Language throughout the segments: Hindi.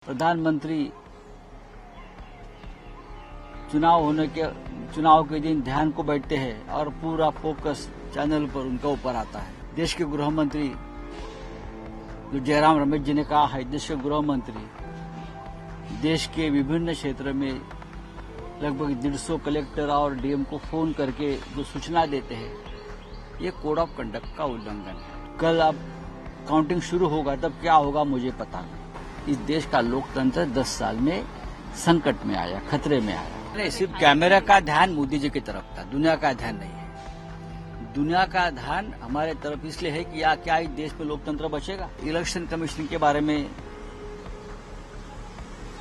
प्रधानमंत्री चुनाव के दिन ध्यान को बैठते हैं और पूरा फोकस चैनल पर उनका ऊपर आता है। देश के गृह मंत्री जो जयराम रमेश जी ने कहा है, देश के गृह मंत्री देश के विभिन्न क्षेत्र में लगभग 150 कलेक्टर और डीएम को फोन करके जो सूचना देते हैं, ये कोड ऑफ कंडक्ट का उल्लंघन है। कल अब काउंटिंग शुरू होगा, तब क्या होगा मुझे पता नहीं। इस देश का लोकतंत्र 10 साल में संकट में आया, खतरे में आया। नहीं, सिर्फ कैमरा का ध्यान मोदी जी की तरफ था, दुनिया का ध्यान नहीं है। दुनिया का ध्यान हमारे तरफ इसलिए है कि क्या इस देश में लोकतंत्र बचेगा। इलेक्शन कमीशन के बारे में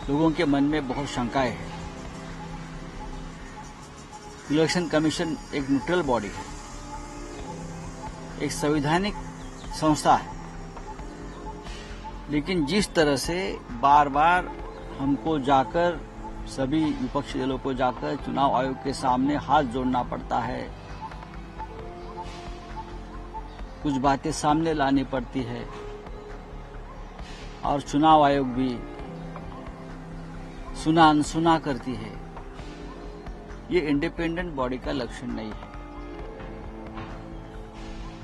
लोगों के मन में बहुत शंकाएं हैं। इलेक्शन कमीशन एक न्यूट्रल बॉडी है, एक संवैधानिक संस्था है, लेकिन जिस तरह से बार बार हमको जाकर, सभी विपक्षी दलों को जाकर चुनाव आयोग के सामने हाथ जोड़ना पड़ता है, कुछ बातें सामने लानी पड़ती है, और चुनाव आयोग भी सुना अनसुना करती है, ये इंडिपेंडेंट बॉडी का लक्षण नहीं है।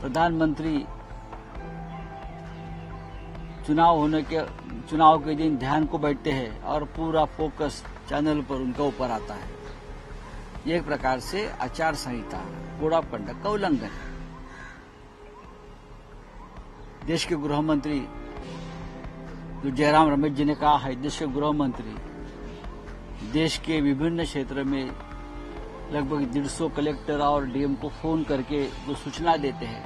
प्रधानमंत्री चुनाव के दिन ध्यान को बैठते हैं और पूरा फोकस चैनल पर उनका ऊपर आता है। ये एक प्रकार से आचार संहिता, कोड ऑफ कंडक्ट का उल्लंघन है। देश के गृह मंत्री जो जयराम रमेश जी ने कहा है, देश के गृह मंत्री देश के विभिन्न क्षेत्र में लगभग 150 कलेक्टर और डीएम को फोन करके जो सूचना देते हैं,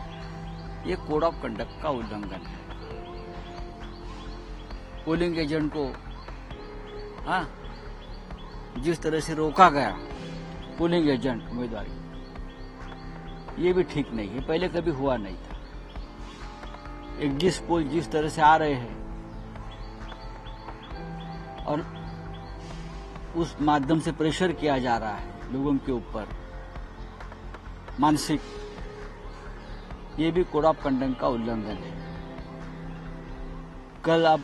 ये कोड ऑफ कंडक्ट का उल्लंघन है। पोलिंग एजेंट को जिस तरह से रोका गया, पोलिंग एजेंट उम्मीदवारी, ये भी ठीक नहीं है, पहले कभी हुआ नहीं था। एग्जिट पोल जिस तरह से आ रहे हैं और उस माध्यम से प्रेशर किया जा रहा है लोगों के ऊपर मानसिक, ये भी कोड ऑफ कंडक्ट का उल्लंघन है। कल अब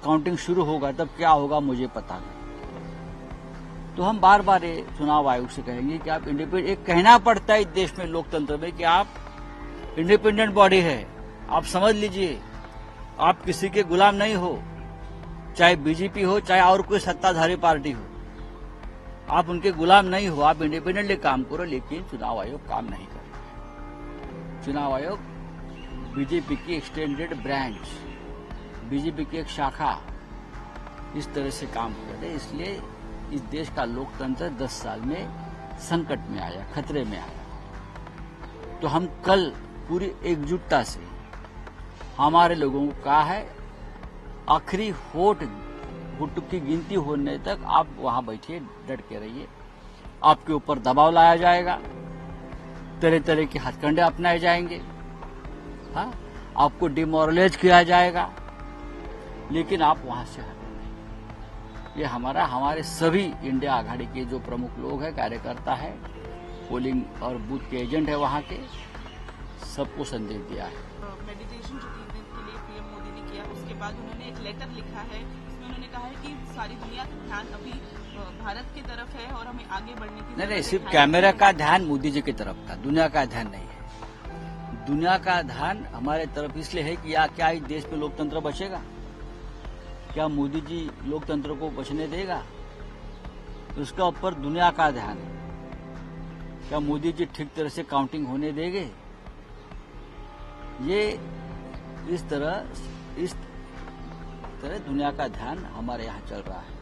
काउंटिंग शुरू होगा, तब क्या होगा मुझे पता नहीं। तो हम बार बार ये चुनाव आयोग से कहेंगे कि आप इंडिपेंडेंट, एक कहना पड़ता है इस देश में लोकतंत्र में कि आप इंडिपेंडेंट बॉडी है, आप समझ लीजिए, आप किसी के गुलाम नहीं हो, चाहे बीजेपी हो चाहे और कोई सत्ताधारी पार्टी हो, आप उनके गुलाम नहीं हो, आप इंडिपेंडेंटली काम करो। लेकिन चुनाव आयोग काम नहीं करेगा। चुनाव आयोग बीजेपी की एक्सटेंडेड ब्रांच, बीजेपी की एक शाखा इस तरह से काम कर रहे, इसलिए इस देश का लोकतंत्र 10 साल में संकट में आया, खतरे में आया। तो हम कल पूरी एकजुटता से हमारे लोगों को कहा है, आखिरी वोट की गिनती होने तक आप वहां बैठिए, डट के रहिए। आपके ऊपर दबाव लाया जाएगा, तरह तरह के हथकंडे अपनाए जाएंगे, आपको डिमोरलाइज किया जाएगा, लेकिन आप वहां से हटें नहीं। ये हमारे सभी इंडिया आघाड़ी के जो प्रमुख लोग हैं, कार्यकर्ता है, पोलिंग और बूथ के एजेंट है, वहां के सबको संदेश दिया है। मेडिटेशन जो 3 दिन के लिए पीएम मोदी ने किया, उसके बाद उन्होंने एक लेटर लिखा है, उसमें उन्होंने कहा है कि सारी दुनिया का ध्यान अभी भारत की तरफ है और हमें आगे बढ़ने की नहीं, सिर्फ कैमरा का ध्यान मोदी जी की तरफ था, दुनिया का ध्यान नहीं है। दुनिया का ध्यान हमारे तरफ इसलिए है कि क्या इस देश में लोकतंत्र बचेगा। क्या मोदी जी लोकतंत्र को बचने देगा, तो उसका ऊपर दुनिया का ध्यान है। क्या मोदी जी ठीक तरह से काउंटिंग होने देंगे, ये इस तरह दुनिया का ध्यान हमारे यहाँ चल रहा है।